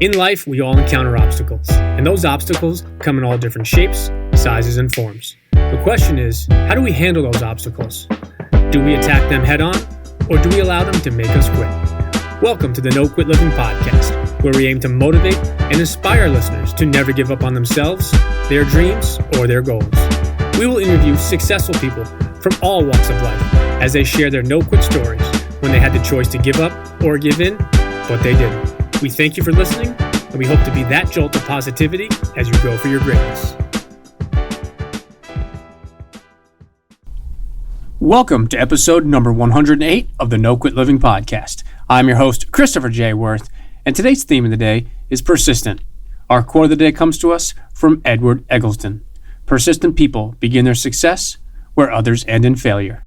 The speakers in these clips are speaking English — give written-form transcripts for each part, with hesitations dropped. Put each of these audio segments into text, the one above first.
In life, we all encounter obstacles, and those obstacles come in all different shapes, sizes, and forms. The question is, how do we handle those obstacles? Do we attack them head on, or do we allow them to make us quit? Welcome to the No Quit Living podcast, where we aim to motivate and inspire listeners to never give up on themselves, their dreams, or their goals. We will interview successful people from all walks of life as they share their no-quit stories when they had the choice to give up or give in, but they didn't. We thank you for listening, and we hope to be that jolt of positivity as you go for your greatness. Welcome to episode number 108 of the No Quit Living podcast. I'm your host, Christopher J. Worth, and today's theme of the day is persistent. Our quote of the day comes to us from Edward Eggleston. Persistent people begin their success where others end in failure.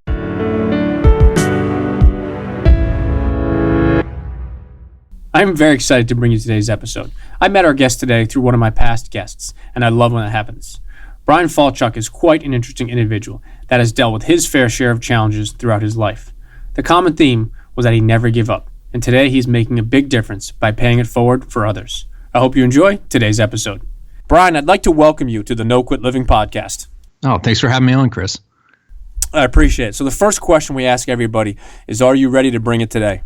I'm very excited to bring you today's episode. I met our guest today through one of my past guests, and I love when that happens. Bryan Falchuk is quite an interesting individual that has dealt with his fair share of challenges throughout his life. The common theme was that he never gave up, and today he's making a big difference by paying it forward for others. I hope you enjoy today's episode. Bryan, I'd like to welcome you to the No Quit Living podcast. Oh, thanks for having me on, Chris. I appreciate it. So the first question we ask everybody is, are you ready to bring it today?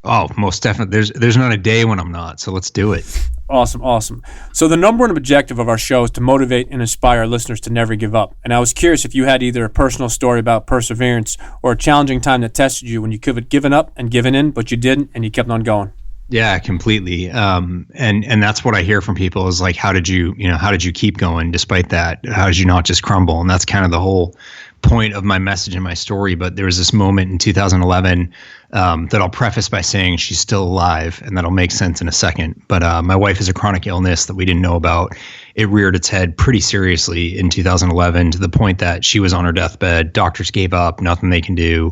Oh, most definitely. There's not a day when I'm not, so let's do it. Awesome. So the number one objective of our show is to motivate and inspire our listeners to never give up. And I was curious if you had either a personal story about perseverance or a challenging time that tested you when you could have given up and given in, but you didn't and you kept on going. Yeah, completely. And that's what I hear from people is like, how did you keep going despite that? How did you not just crumble? And that's kind of the whole point of my message and my story. But there was this moment in 2011 that I'll preface by saying she's still alive, and that'll make sense in a second. But my wife has a chronic illness that we didn't know about. It reared its head pretty seriously in 2011 to the point that she was on her deathbed. Doctors gave up, nothing they can do.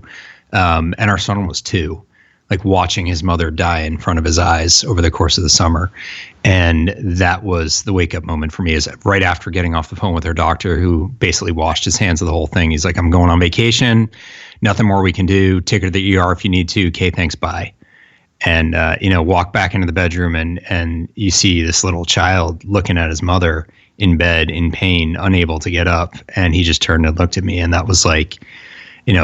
And our son was 2. Like watching his mother die in front of his eyes over the course of the summer. And that was the wake up moment for me, is right after getting off the phone with her doctor, who basically washed his hands of the whole thing. He's like, I'm going on vacation, nothing more we can do. Take her to the ER if you need to. Okay, thanks, bye. And, walk back into the bedroom and you see this little child looking at his mother in bed in pain, unable to get up. And he just turned and looked at me. And that was like,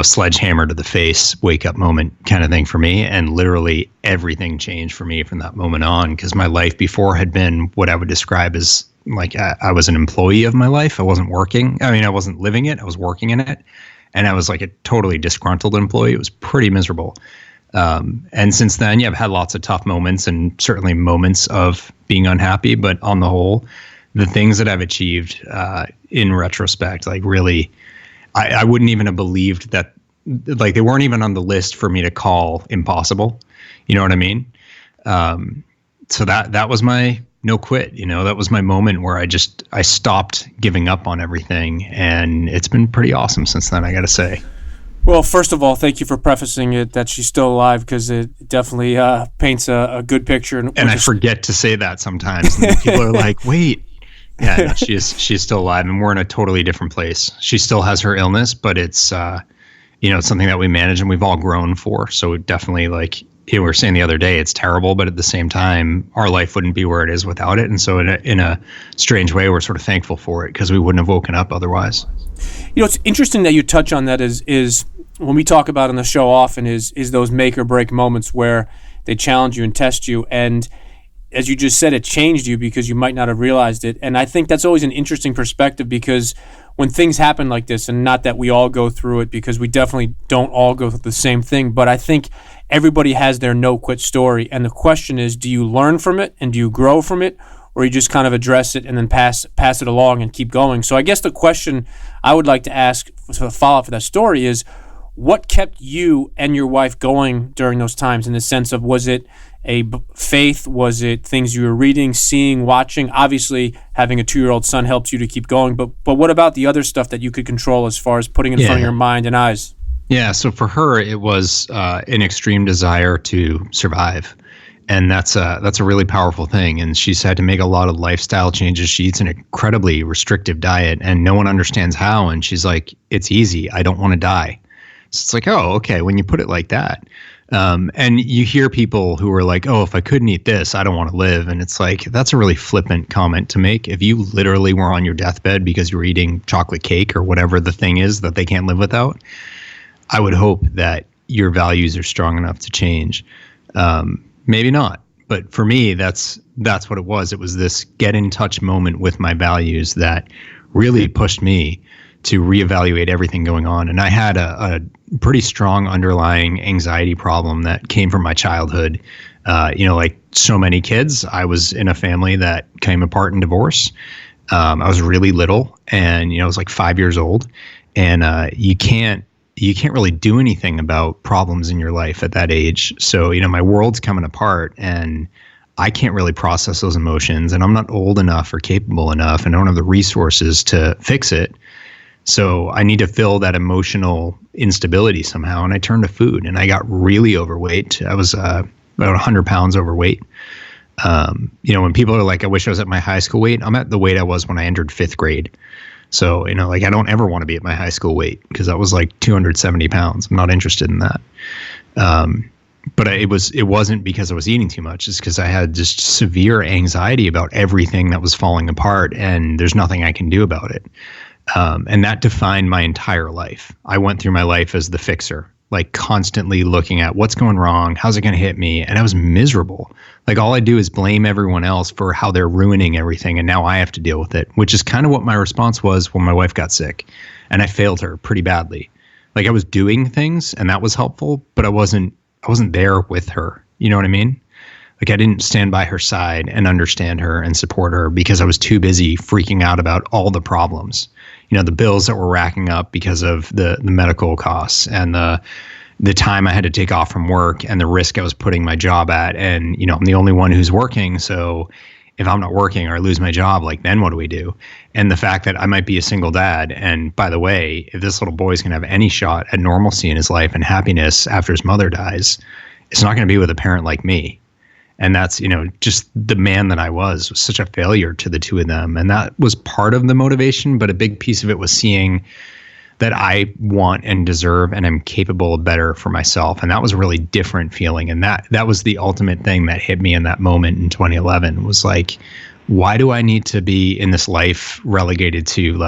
sledgehammer to the face, wake up moment kind of thing for me. And literally everything changed for me from that moment on, because my life before had been what I would describe as like I was an employee of my life. I wasn't working. I wasn't living it. I was working in it. And I was like a totally disgruntled employee. It was pretty miserable. And since then, I've had lots of tough moments and certainly moments of being unhappy. But on the whole, the things that I've achieved in retrospect, like really, I wouldn't even have believed that, like, they weren't even on the list for me to call impossible. You know what I mean? So that was my no quit. That was my moment where I stopped giving up on everything, and it's been pretty awesome since then, I got to say. Well, first of all, thank you for prefacing it that she's still alive, because it definitely paints a good picture. And I forget to say that sometimes. And people are like, wait. Yeah, no, she's still alive, and we're in a totally different place. She still has her illness, but it's it's something that we manage and we've all grown for. So definitely, like we were saying the other day, it's terrible, but at the same time, our life wouldn't be where it is without it. And so in a strange way, we're sort of thankful for it, because we wouldn't have woken up otherwise. It's interesting that you touch on that is when we talk about on the show often is those make or break moments where they challenge you and test you. And as you just said, it changed you because you might not have realized it. And I think that's always an interesting perspective, because when things happen like this, and not that we all go through it, because we definitely don't all go through the same thing, but I think everybody has their no-quit story. And the question is, do you learn from it and do you grow from it, or you just kind of address it and then pass it along and keep going? So I guess the question I would like to ask for the follow-up for that story is, what kept you and your wife going during those times, in the sense of, was it a faith? Was it things you were reading, seeing, watching? Obviously, having a 2-year-old son helps you to keep going, but what about the other stuff that you could control as far as putting in front of your mind and eyes? Yeah, so for her, it was an extreme desire to survive. And that's a really powerful thing. And she's had to make a lot of lifestyle changes. She eats an incredibly restrictive diet, and no one understands how. And she's like, it's easy. I don't want to die. So it's like, oh, okay, when you put it like that. And you hear people who are like, oh, if I couldn't eat this, I don't want to live. And it's like, that's a really flippant comment to make. If you literally were on your deathbed because you were eating chocolate cake or whatever the thing is that they can't live without, I would hope that your values are strong enough to change. Maybe not. But for me, that's what it was. It was this get in touch moment with my values that really pushed me to reevaluate everything going on. And I had a pretty strong underlying anxiety problem that came from my childhood. Like so many kids, I was in a family that came apart in divorce. I was really little, and I was like 5 years old, and you can't really do anything about problems in your life at that age. So my world's coming apart, and I can't really process those emotions, and I'm not old enough or capable enough, and I don't have the resources to fix it. So I need to fill that emotional instability somehow. And I turned to food, and I got really overweight. I was about 100 pounds overweight. When people are like, I wish I was at my high school weight, I'm at the weight I was when I entered 5th grade. So, I don't ever want to be at my high school weight because that was like 270 pounds. I'm not interested in that. But it wasn't because I was eating too much. It's because I had just severe anxiety about everything that was falling apart, and there's nothing I can do about it. And that defined my entire life. I went through my life as the fixer, like constantly looking at what's going wrong, how's it going to hit me? And I was miserable. Like all I do is blame everyone else for how they're ruining everything, and now I have to deal with it, which is kind of what my response was when my wife got sick, and I failed her pretty badly. Like I was doing things, and that was helpful, but I wasn't there with her. You know what I mean? Like I didn't stand by her side and understand her and support her because I was too busy freaking out about all the problems. The bills that were racking up because of the medical costs, and the time I had to take off from work, and the risk I was putting my job at. And, I'm the only one who's working. So if I'm not working or I lose my job, like then what do we do? And the fact that I might be a single dad. And by the way, if this little boy is going to have any shot at normalcy in his life and happiness after his mother dies, it's not going to be with a parent like me. And that's, just the man that I was such a failure to the two of them. And that was part of the motivation. But a big piece of it was seeing that I want and deserve and am capable of better for myself. And that was a really different feeling. And that was the ultimate thing that hit me in that moment in 2011 was like, why do I need to be in this life relegated to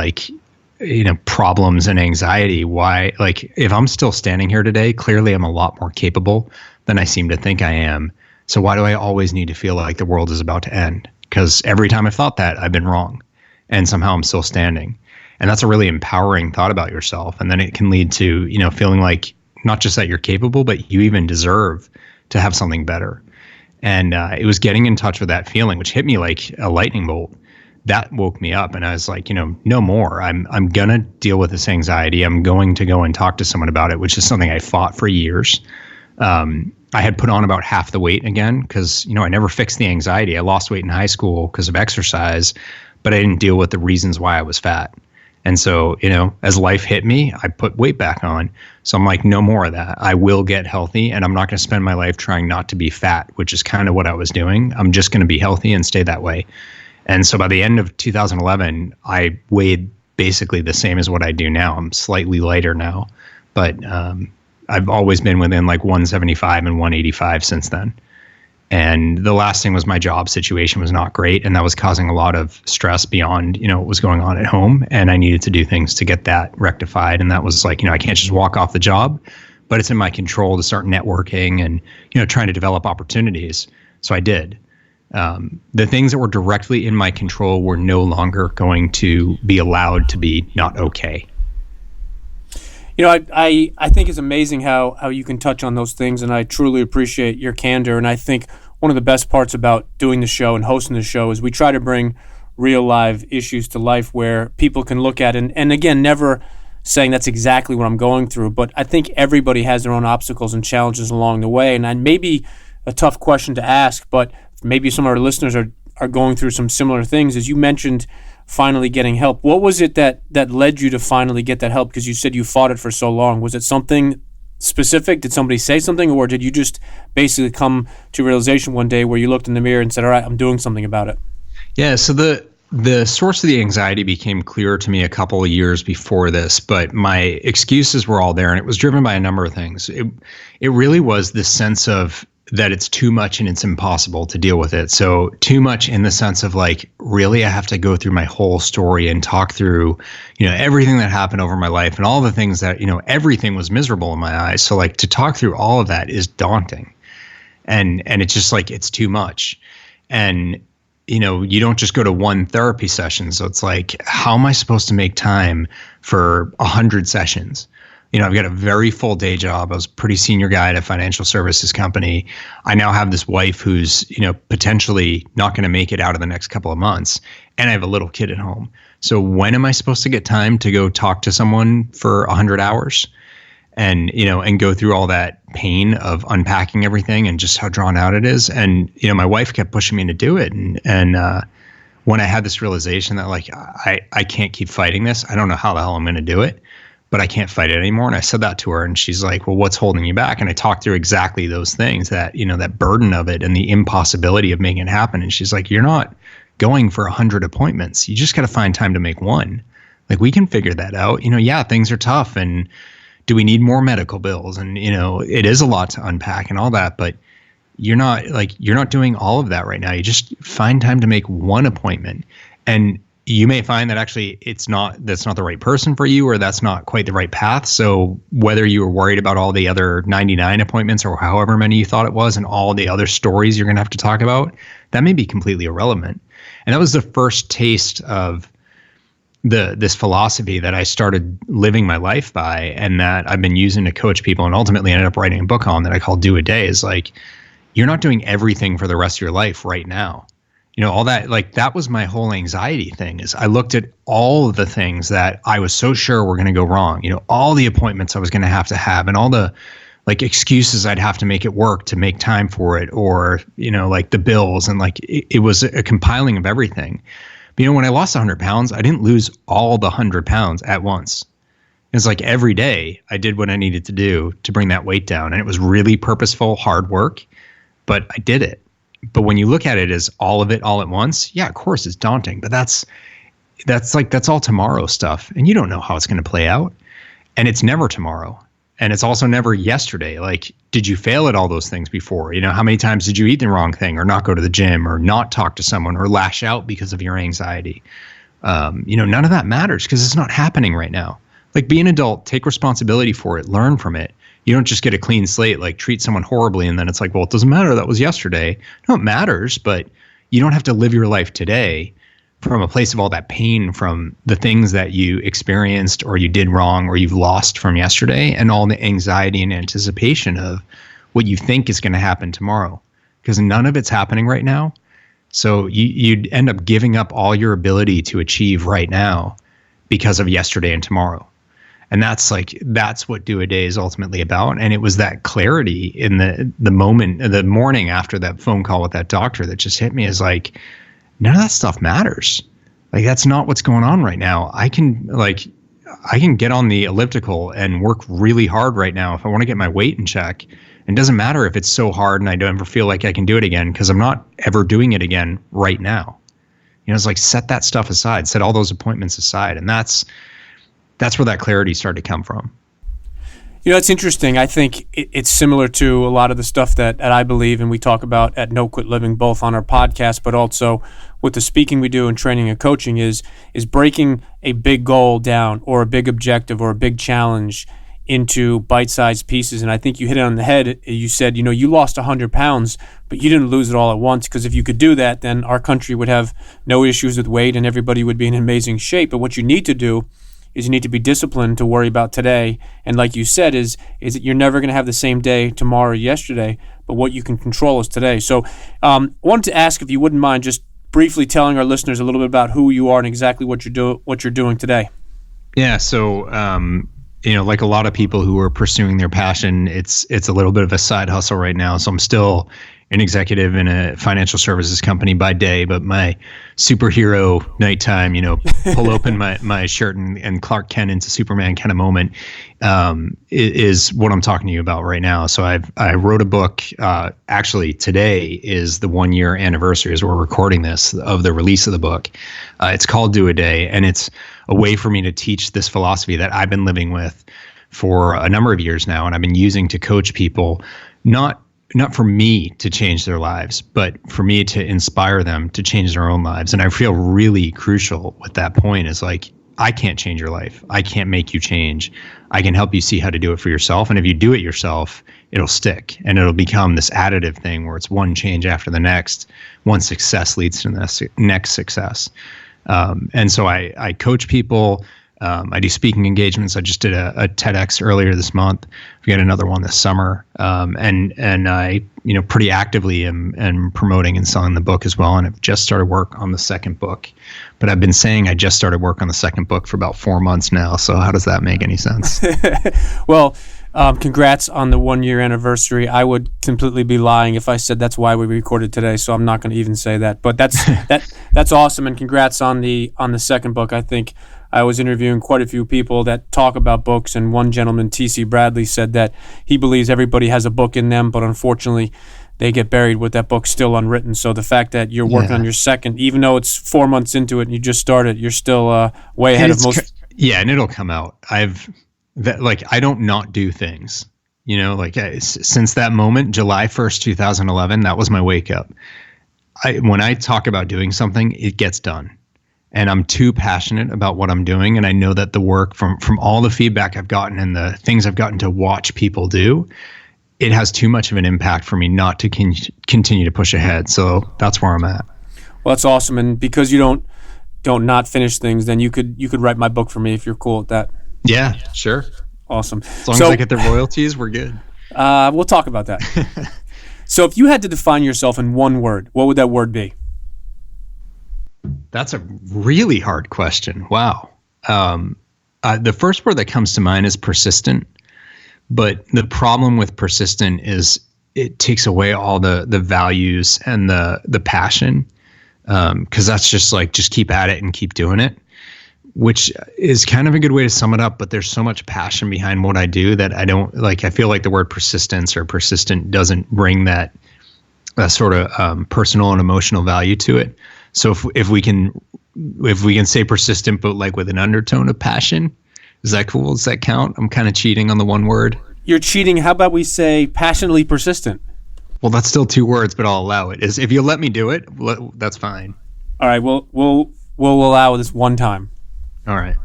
problems and anxiety? Why, if I'm still standing here today, clearly I'm a lot more capable than I seem to think I am. So why do I always need to feel like the world is about to end? Because every time I've thought that, I've been wrong. And somehow I'm still standing. And that's a really empowering thought about yourself. And then it can lead to, feeling like not just that you're capable, but you even deserve to have something better. And it was getting in touch with that feeling, which hit me like a lightning bolt. That woke me up. And I was like, no more. I'm going to deal with this anxiety. I'm going to go and talk to someone about it, which is something I fought for years. I had put on about half the weight again because, I never fixed the anxiety. I lost weight in high school because of exercise, but I didn't deal with the reasons why I was fat. And so, as life hit me, I put weight back on. So I'm like, no more of that. I will get healthy, and I'm not going to spend my life trying not to be fat, which is kind of what I was doing. I'm just going to be healthy and stay that way. And so by the end of 2011, I weighed basically the same as what I do now. I'm slightly lighter now, but I've always been within like 175 and 185 since then. And the last thing was my job situation was not great. And that was causing a lot of stress beyond, what was going on at home. And I needed to do things to get that rectified. And that was like, I can't just walk off the job, but it's in my control to start networking and, trying to develop opportunities. So I did. The things that were directly in my control were no longer going to be allowed to be not okay. I think it's amazing how you can touch on those things, and I truly appreciate your candor. And I think one of the best parts about doing the show and hosting the show is we try to bring real live issues to life where people can look at and again, never saying that's exactly what I'm going through, but I think everybody has their own obstacles and challenges along the way. And maybe a tough question to ask, but maybe some of our listeners are going through some similar things. As you mentioned, finally getting help. What was it that led you to finally get that help? Because you said you fought it for so long. Was it something specific? Did somebody say something, or did you just basically come to realization one day where you looked in the mirror and said, all right, I'm doing something about it? Yeah. So The source of the anxiety became clearer to me a couple of years before this, but my excuses were all there, and it was driven by a number of things. It really was this sense of that it's too much and it's impossible to deal with it. So too much in the sense of like, really, I have to go through my whole story and talk through, everything that happened over my life and all the things that, everything was miserable in my eyes. So like to talk through all of that is daunting. And it's just like, it's too much. And you don't just go to one therapy session. So it's like, how am I supposed to make time for 100 sessions? I've got a very full day job. I was a pretty senior guy at a financial services company. I now have this wife who's, potentially not going to make it out of the next couple of months. And I have a little kid at home. So when am I supposed to get time to go talk to someone for 100 hours? And, and go through all that pain of unpacking everything and just how drawn out it is. And, my wife kept pushing me to do it. And when I had this realization that like, I can't keep fighting this, I don't know how the hell I'm going to do it, but I can't fight it anymore. And I said that to her, and she's like, well, what's holding you back? And I talked through exactly those things, that, that burden of it and the impossibility of making it happen. And she's like, you're not going for 100 appointments. You just got to find time to make one. Like, we can figure that out. Yeah, things are tough, and do we need more medical bills? And, it is a lot to unpack and all that, but you're not doing all of that right now. You just find time to make one appointment. And you may find that actually that's not the right person for you, or that's not quite the right path. So whether you were worried about all the other 99 appointments or however many you thought it was and all the other stories you're going to have to talk about, that may be completely irrelevant. And that was the first taste of this philosophy that I started living my life by, and that I've been using to coach people, and ultimately ended up writing a book on, that I call Do a Day. Is like, you're not doing everything for the rest of your life right now. All that, like, that was my whole anxiety thing. Is I looked at all of the things that I was so sure were going to go wrong, all the appointments I was going to have, and all the like excuses I'd have to make at work to make time for it, or, like the bills, and like it was a compiling of everything. But, when I lost 100 pounds, I didn't lose all the 100 pounds at once. It's like every day I did what I needed to do to bring that weight down. And it was really purposeful, hard work, but I did it. But when you look at it as all of it all at once, yeah, of course it's daunting, but that's all tomorrow stuff. And you don't know how it's going to play out. And it's never tomorrow. And it's also never yesterday. Like, did you fail at all those things before? How many times did you eat the wrong thing, or not go to the gym, or not talk to someone, or lash out because of your anxiety? None of that matters, because it's not happening right now. Like, be an adult, take responsibility for it, learn from it. You don't just get a clean slate, like treat someone horribly, and then it's like, well, it doesn't matter. That was yesterday. No, it matters, but you don't have to live your life today from a place of all that pain from the things that you experienced or you did wrong or you've lost from yesterday, and all the anxiety and anticipation of what you think is going to happen tomorrow, because none of it's happening right now. So you'd end up giving up all your ability to achieve right now because of yesterday and tomorrow. And that's what Do a Day is ultimately about. And it was that clarity in the morning after that phone call with that doctor that just hit me, as like, none of that stuff matters. Like, that's not what's going on right now. I can get on the elliptical and work really hard right now if I want to get my weight in check. And it doesn't matter if it's so hard and I don't ever feel like I can do it again, because I'm not ever doing it again right now. It's like, set that stuff aside, set all those appointments aside. And that's where that clarity started to come from. It's interesting. I think it's similar to a lot of the stuff that I believe and we talk about at No Quit Living, both on our podcast, but also with the speaking we do and training and coaching, is breaking a big goal down, or a big objective, or a big challenge into bite-sized pieces. And I think you hit it on the head. You said, you lost 100 pounds, but you didn't lose it all at once, because if you could do that, then our country would have no issues with weight and everybody would be in amazing shape. But what you need to do is you need to be disciplined to worry about today. And like you said, is that you're never going to have the same day tomorrow or yesterday, but what you can control is today. So I wanted to ask if you wouldn't mind just briefly telling our listeners a little bit about who you are and exactly what you're doing today. Yeah. So, like a lot of people who are pursuing their passion, it's a little bit of a side hustle right now. So I'm still an executive in a financial services company by day, but my superhero nighttime, pull open my shirt and Clark Kent into Superman kind of moment, is what I'm talking to you about right now. So I wrote a book. Actually, today is the 1 year anniversary as we're recording this of the release of the book. It's called Do a Day, and it's a way for me to teach this philosophy that I've been living with for a number of years now, and I've been using to coach people, not for me to change their lives, but for me to inspire them to change their own lives. And I feel really crucial with that point is like, I can't change your life. I can't make you change. I can help you see how to do it for yourself. And if you do it yourself, it'll stick and it'll become this additive thing where it's one change after the next. One success leads to the next success. And so I coach people. I do speaking engagements. I just did a TEDx earlier this month. We got another one this summer. And I, pretty actively am promoting and selling the book as well. And I've just started work on the second book. But I've been saying I just started work on the second book for about 4 months now. So how does that make any sense? Well, congrats on the 1 year anniversary. I would completely be lying if I said that's why we recorded today. So I'm not going to even say that. But that's awesome. And congrats on the second book. I think I was interviewing quite a few people that talk about books, and one gentleman, T.C. Bradley, said that he believes everybody has a book in them, but unfortunately they get buried with that book still unwritten. So the fact that you're working on your second, even though it's 4 months into it and you just started, you're still way ahead of most. Yeah, and it'll come out. I don't not do things. Since that moment, July 1st, 2011, that was my wake up. When I talk about doing something, it gets done. And I'm too passionate about what I'm doing. And I know that the work from all the feedback I've gotten and the things I've gotten to watch people do, it has too much of an impact for me not to continue to push ahead. So that's where I'm at. Well, that's awesome. And because you don't not finish things, then you could write my book for me if you're cool with that. Yeah, sure. Awesome. As long as I get the royalties, we're good. We'll talk about that. So if you had to define yourself in one word, what would that word be? That's a really hard question. Wow. The first word that comes to mind is persistent. But the problem with persistent is it takes away all the values and the passion. Because that's just keep at it and keep doing it, which is kind of a good way to sum it up. But there's so much passion behind what I do that I feel like the word persistence or persistent doesn't bring that sort of personal and emotional value to it. So if we can say persistent, but like with an undertone of passion, is that cool? Does that count? I'm kind of cheating on the one word. You're cheating. How about we say passionately persistent? Well, that's still two words, but I'll allow it. If you let me do it, that's fine. All right. We'll allow this one time. All right.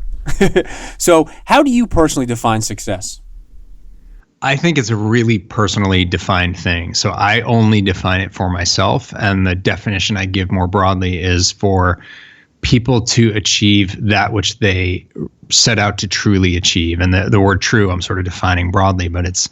So how do you personally define success? I think it's a really personally defined thing. So I only define it for myself. And the definition I give more broadly is for people to achieve that which they set out to truly achieve. And the word true, I'm sort of defining broadly, but it's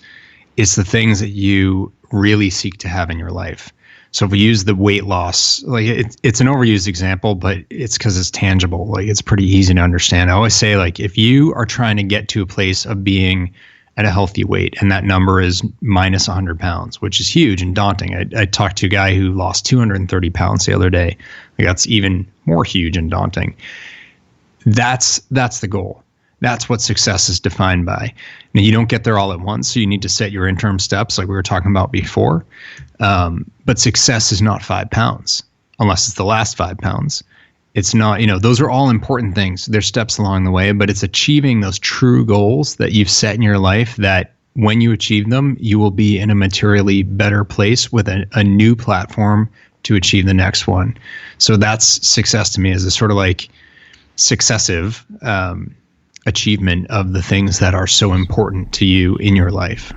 the things that you really seek to have in your life. So if we use the weight loss, it's an overused example, but it's because it's tangible. It's pretty easy to understand. I always say, if you are trying to get to a place of being at a healthy weight, and that number is minus 100 pounds, which is huge and daunting. I talked to a guy who lost 230 pounds the other day. That's even more huge and daunting. That's the goal. That's what success is defined by. Now, you don't get there all at once, so you need to set your interim steps like we were talking about before. But success is not 5 pounds, unless it's the last 5 pounds. It's not, those are all important things. There's steps along the way, but it's achieving those true goals that you've set in your life that when you achieve them, you will be in a materially better place with a new platform to achieve the next one. So that's success to me, is a sort of successive achievement of the things that are so important to you in your life.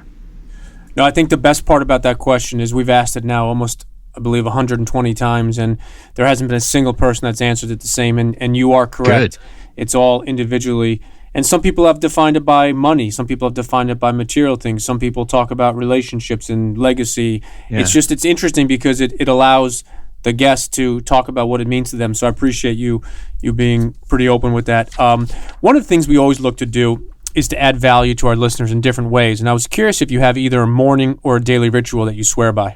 No, I think the best part about that question is we've asked it now almost, I believe, 120 times, and there hasn't been a single person that's answered it the same, and you are correct. Good. It's all individually. And some people have defined it by money. Some people have defined it by material things. Some people talk about relationships and legacy. Yeah. It's interesting because it allows the guest to talk about what it means to them. So I appreciate you being pretty open with that. One of the things we always look to do is to add value to our listeners in different ways. And I was curious if you have either a morning or a daily ritual that you swear by.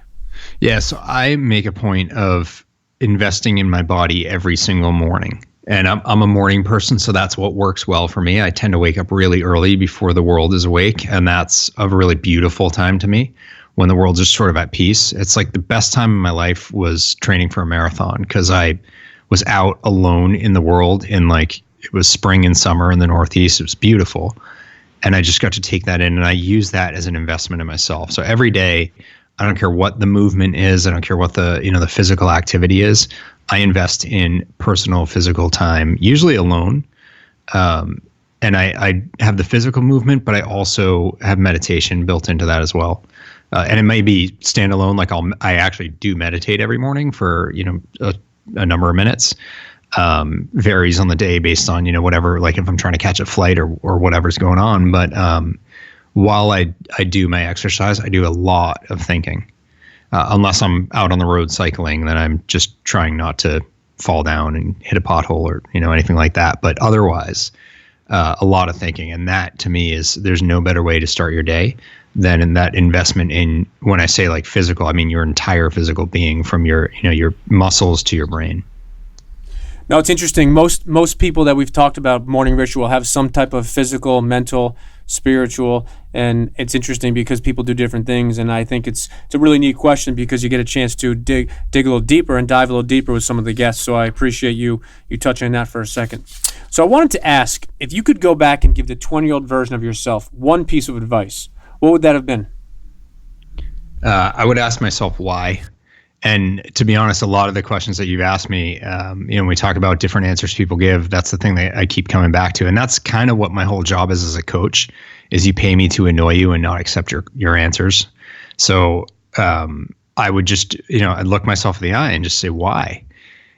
Yeah, so I make a point of investing in my body every single morning. And I'm a morning person, so that's what works well for me. I tend to wake up really early before the world is awake, and that's a really beautiful time to me when the world's just sort of at peace. It's like the best time in my life was training for a marathon because I was out alone in the world in like it was spring and summer in the Northeast. It was beautiful. And I just got to take that in and I use that as an investment in myself. So every day, I don't care what the movement is. I don't care what the physical activity is. I invest in personal physical time, usually alone. And I have the physical movement, but I also have meditation built into that as well. And it may be standalone. Like I actually do meditate every morning for, a number of minutes. Varies on the day based on, whatever, like if I'm trying to catch a flight or whatever's going on. But while I do my exercise, I do a lot of thinking. Unless I'm out on the road cycling, then I'm just trying not to fall down and hit a pothole or, anything like that. But otherwise, a lot of thinking. And that to me there's no better way to start your day than in that investment in, when I say like physical, I mean your entire physical being from your muscles to your brain. No, it's interesting. Most people that we've talked about morning ritual have some type of physical, mental, spiritual, and it's interesting because people do different things. And I think it's a really neat question because you get a chance to dig a little deeper and dive a little deeper with some of the guests. So I appreciate you touching on that for a second. So I wanted to ask if you could go back and give the 20-year-old version of yourself one piece of advice, what would that have been? I would ask myself why. And to be honest, a lot of the questions that you've asked me, when we talk about different answers people give, that's the thing that I keep coming back to. And that's kind of what my whole job is as a coach, is you pay me to annoy you and not accept your answers. So I would just, I'd look myself in the eye and just say, why?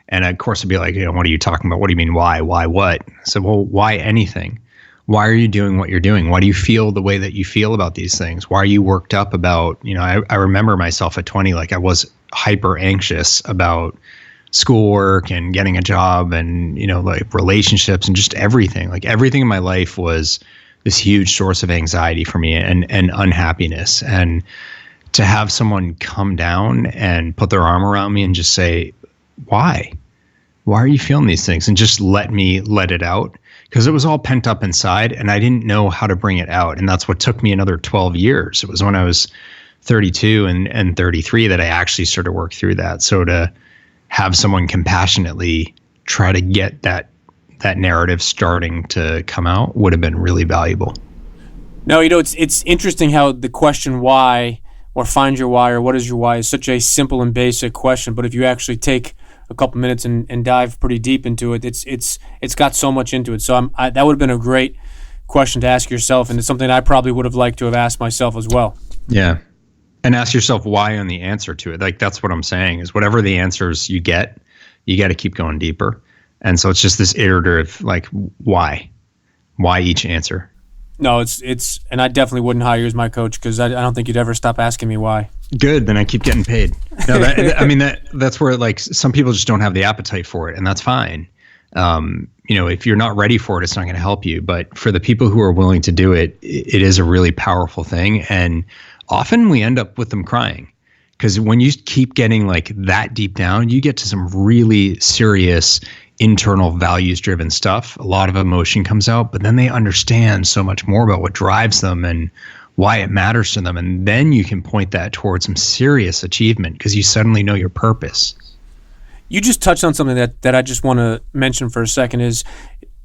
And of course, I'd be like, what are you talking about? What do you mean, why? Why what? I said, well, why anything? Why are you doing what you're doing? Why do you feel the way that you feel about these things? Why are you worked up about, I remember myself at 20, like I was hyper anxious about schoolwork and getting a job and, like relationships and just everything. Like everything in my life was this huge source of anxiety for me and unhappiness. And to have someone come down and put their arm around me and just say, why? Why are you feeling these things? And just let it out. Because it was all pent up inside and I didn't know how to bring it out. And that's what took me another 12 years. It was when I was 32 and 33 that I actually started to work through that. So to have someone compassionately try to get that narrative starting to come out would have been really valuable. No, it's interesting how the question why or find your why or what is your why is such a simple and basic question. But if you actually take a couple minutes and dive pretty deep into it, it's got so much into it. So that would have been a great question to ask yourself, and it's something I probably would have liked to have asked myself as well. Yeah, and ask yourself why on the answer to it. Like that's what I'm saying is whatever the answers you get, you got to keep going deeper. And so it's just this iterative, like why each answer. No, it's and I definitely wouldn't hire you as my coach because I don't think you'd ever stop asking me why. Good, then I keep getting paid. No, that's where like some people just don't have the appetite for it, and that's fine. If you're not ready for it, it's not going to help you. But for the people who are willing to do it, it is a really powerful thing. And often we end up with them crying because when you keep getting like that deep down, you get to some really serious internal values driven stuff. A lot of emotion comes out, but then they understand so much more about what drives them and why it matters to them. And then you can point that towards some serious achievement because you suddenly know your purpose. You just touched on something that I just want to mention for a second is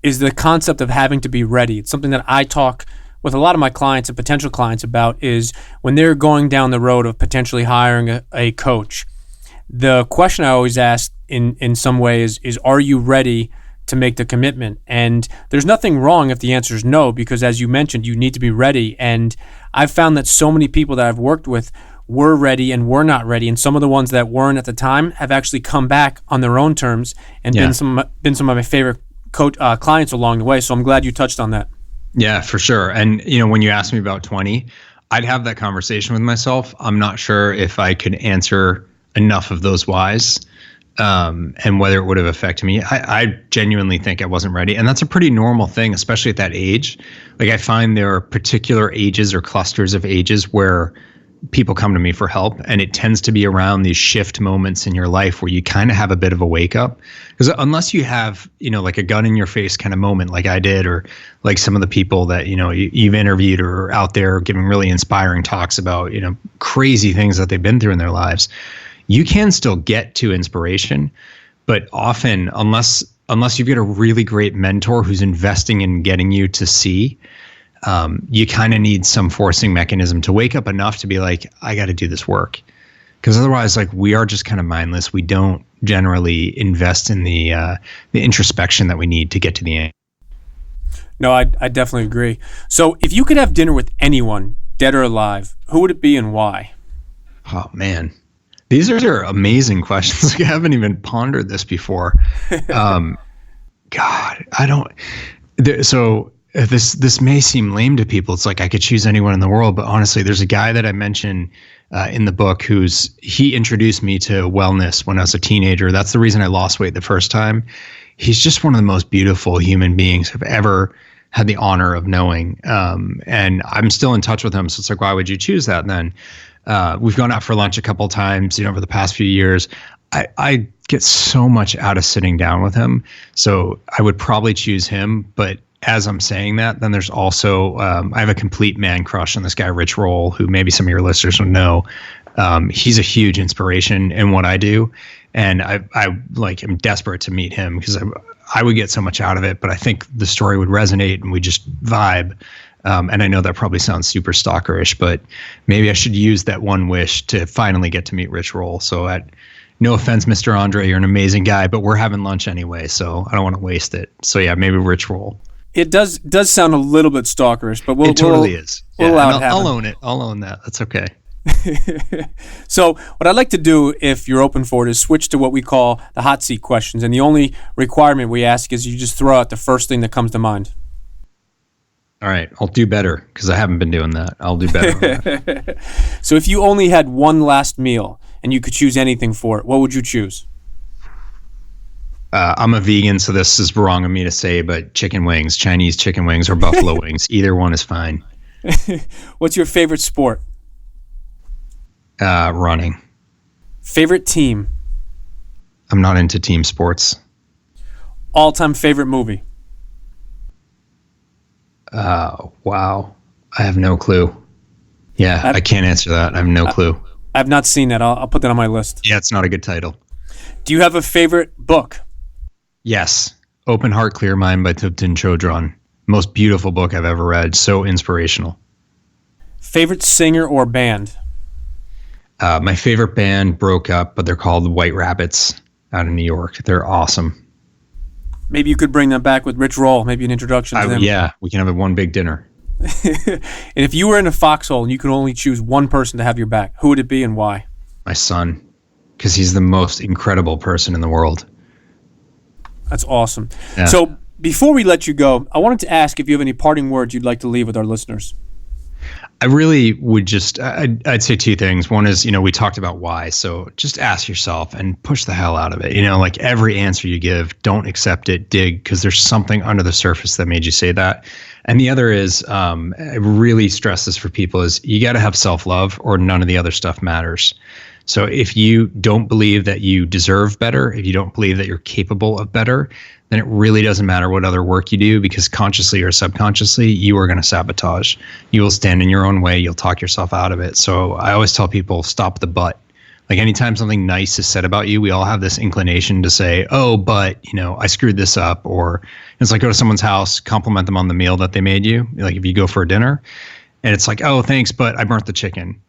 the concept of having to be ready. It's something that I talk with a lot of my clients and potential clients about is when they're going down the road of potentially hiring a coach. The question I always ask in some way is are you ready to make the commitment? And there's nothing wrong if the answer is no, because as you mentioned, you need to be ready. And I've found that so many people that I've worked with were ready and were not ready. And some of the ones that weren't at the time have actually come back on their own terms and been some of my favorite clients along the way. So I'm glad you touched on that. Yeah, for sure. And, when you asked me about 20, I'd have that conversation with myself. I'm not sure if I could answer enough of those whys and whether it would have affected me. I genuinely think I wasn't ready. And that's a pretty normal thing, especially at that age. Like I find there are particular ages or clusters of ages where people come to me for help, and it tends to be around these shift moments in your life where you kind of have a bit of a wake up. Because unless you have, like a gun in your face kind of moment like I did, or like some of the people that, you've interviewed or are out there giving really inspiring talks about, crazy things that they've been through in their lives, you can still get to inspiration. But often, unless you've got a really great mentor who's investing in getting you to see, you kind of need some forcing mechanism to wake up enough to be like, I got to do this work. Because otherwise, like, we are just kind of mindless. We don't generally invest in the introspection that we need to get to the end. No, I definitely agree. So if you could have dinner with anyone, dead or alive, who would it be and why? Oh, man. These are amazing questions. I haven't even pondered this before. God, I don't. So this may seem lame to people. It's like I could choose anyone in the world, but honestly, there's a guy that I mentioned in the book he introduced me to wellness when I was a teenager. That's the reason I lost weight the first time. He's just one of the most beautiful human beings I've ever had the honor of knowing. And I'm still in touch with him. So it's like, why would you choose that then? We've gone out for lunch a couple of times, over the past few years. I get so much out of sitting down with him. So I would probably choose him. But as I'm saying that, then there's also, I have a complete man crush on this guy, Rich Roll, who maybe some of your listeners would know. He's a huge inspiration in what I do. And I am desperate to meet him because I would get so much out of it, but I think the story would resonate and we just vibe. And I know that probably sounds super stalkerish, but maybe I should use that one wish to finally get to meet Rich Roll. So no offense, Mr. Andre, you're an amazing guy, but we're having lunch anyway, so I don't want to waste it. So yeah, maybe Rich Roll. It does sound a little bit stalkerish, but it totally is. We'll allow it. I'll own it. I'll own that. That's okay. So what I'd like to do, if you're open for it, is switch to what we call the hot seat questions. And the only requirement we ask is you just throw out the first thing that comes to mind. All right. I'll do better because I haven't been doing that. I'll do better. So if you only had one last meal and you could choose anything for it, what would you choose? I'm a vegan, so this is wrong of me to say, but chicken wings, Chinese chicken wings or buffalo wings, either one is fine. What's your favorite sport? Running. Favorite team? I'm not into team sports. All-time favorite movie? Wow. I have no clue. Yeah, I can't answer that. I have no clue. I've not seen that. I'll put that on my list. Yeah, it's not a good title. Do you have a favorite book? Yes. Open Heart, Clear Mind by Thupten Chodron. Most beautiful book I've ever read. So inspirational. Favorite singer or band? My favorite band broke up, but they're called the White Rabbits out of New York. They're awesome. Maybe you could bring them back with Rich Roll, maybe an introduction to them. Yeah, we can have one big dinner. And if you were in a foxhole and you could only choose one person to have your back, who would it be and why? My son, because he's the most incredible person in the world. That's awesome. Yeah. So before we let you go, I wanted to ask if you have any parting words you'd like to leave with our listeners. I really would I'd say two things. One is, we talked about why. So just ask yourself and push the hell out of it. Like every answer you give, don't accept it, dig, because there's something under the surface that made you say that. And the other is, I really stress this for people, is you got to have self-love or none of the other stuff matters. So if you don't believe that you deserve better, if you don't believe that you're capable of better, then it really doesn't matter what other work you do, because consciously or subconsciously, you are going to sabotage. You will stand in your own way. You'll talk yourself out of it. So I always tell people, stop the but. Like anytime something nice is said about you, we all have this inclination to say, oh, but, I screwed this up. Or it's like go to someone's house, compliment them on the meal that they made you. Like if you go for a dinner and it's like, oh, thanks, but I burnt the chicken.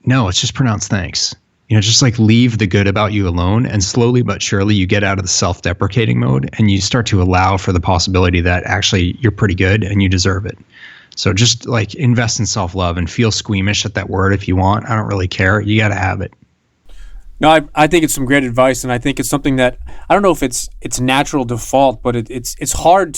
No, it's just pronounced thanks. Just like leave the good about you alone, and slowly but surely you get out of the self-deprecating mode and you start to allow for the possibility that actually you're pretty good and you deserve it. So just like invest in self-love and feel squeamish at that word if you want. I don't really care. You got to have it. No, I think it's some great advice, and I think it's something that I don't know if it's natural default, but it's hard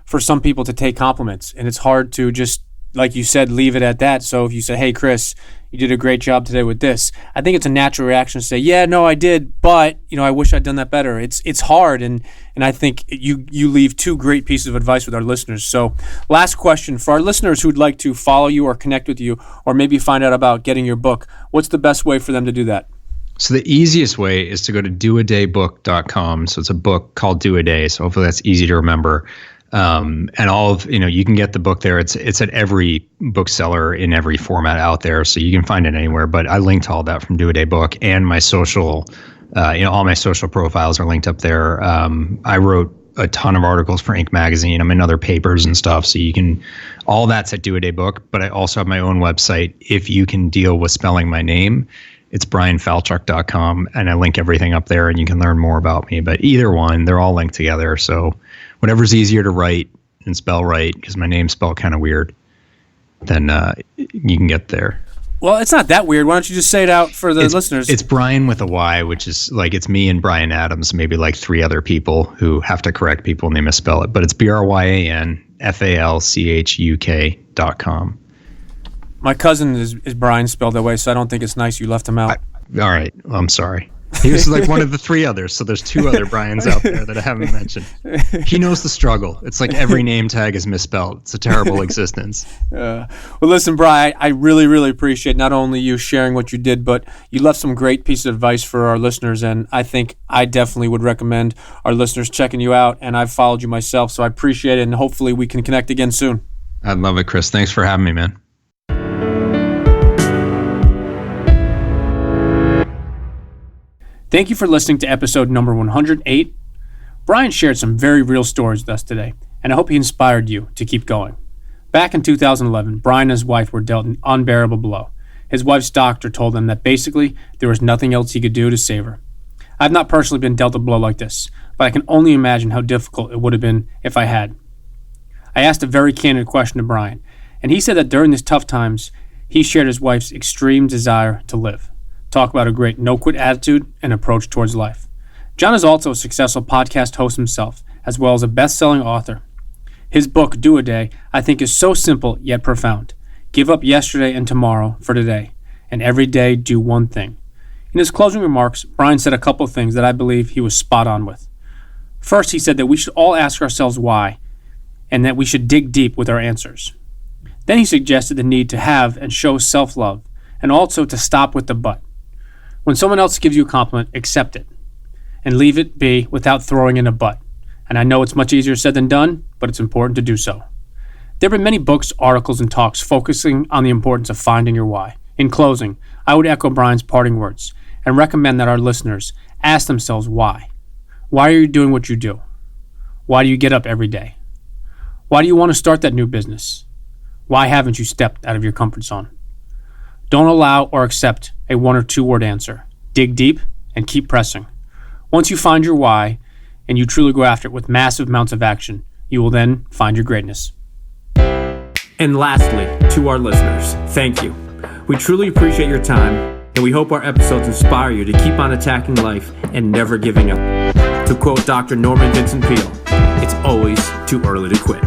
for some people to take compliments, and it's hard to just, like you said, leave it at that. So if you say, hey, Chris, you did a great job today with this. I think it's a natural reaction to say, yeah, no, I did, but I wish I'd done that better. It's hard, and I think you leave two great pieces of advice with our listeners. So last question, for our listeners who'd like to follow you or connect with you or maybe find out about getting your book, what's the best way for them to do that? So the easiest way is to go to doadaybook.com. So it's a book called Do a Day. So hopefully that's easy to remember. And all of, you can get the book there. It's at every bookseller in every format out there. So you can find it anywhere, but I linked all that from Do a Day Book, and my social, all my social profiles are linked up there. I wrote a ton of articles for Inc. magazine. I'm in other papers and stuff. So all that's at Do a Day Book, but I also have my own website. If you can deal with spelling my name, it's bryanfalchuk.com, and I link everything up there, and you can learn more about me. But either one, they're all linked together. So whatever's easier to write and spell right, because my name's spelled kind of weird, then you can get there. Well, it's not that weird. Why don't you just say it out for the listeners? It's Bryan with a Y, which is like, it's me and Bryan Adams, maybe like three other people who have to correct people when they misspell it. But it's BryanFalchuk.com. My cousin is Bryan spelled that way, so I don't think it's nice you left him out. All right. Well, I'm sorry. He was like one of the three others, so there's two other Bryans out there that I haven't mentioned. He knows the struggle. It's like every name tag is misspelled. It's a terrible existence. Well, listen, Bryan, I really, really appreciate not only you sharing what you did, but you left some great pieces of advice for our listeners, and I think I definitely would recommend our listeners checking you out, and I've followed you myself, so I appreciate it, and hopefully we can connect again soon. I'd love it, Chris. Thanks for having me, man. Thank you for listening to episode number 108. Bryan shared some very real stories with us today, and I hope he inspired you to keep going. Back in 2011, Bryan and his wife were dealt an unbearable blow. His wife's doctor told him that basically there was nothing else he could do to save her. I've not personally been dealt a blow like this, but I can only imagine how difficult it would have been if I had. I asked a very candid question to Bryan, and he said that during these tough times, he shared his wife's extreme desire to live. Talk about a great no-quit attitude and approach towards life. John is also a successful podcast host himself, as well as a best-selling author. His book, Do a Day, I think is so simple yet profound. Give up yesterday and tomorrow for today, and every day do one thing. In his closing remarks, Bryan said a couple of things that I believe he was spot on with. First, he said that we should all ask ourselves why, and that we should dig deep with our answers. Then he suggested the need to have and show self-love, and also to stop with the but. When someone else gives you a compliment, accept it and leave it be without throwing in a but. And I know it's much easier said than done, but it's important to do so. There have been many books, articles, and talks focusing on the importance of finding your why. In closing, I would echo Bryan's parting words and recommend that our listeners ask themselves why. Why are you doing what you do? Why do you get up every day? Why do you want to start that new business? Why haven't you stepped out of your comfort zone? Don't allow or accept a one or two word answer. Dig deep and keep pressing. Once you find your why and you truly go after it with massive amounts of action, you will then find your greatness. And lastly, to our listeners, thank you. We truly appreciate your time, and we hope our episodes inspire you to keep on attacking life and never giving up. To quote Dr. Norman Vincent Peale, it's always too early to quit.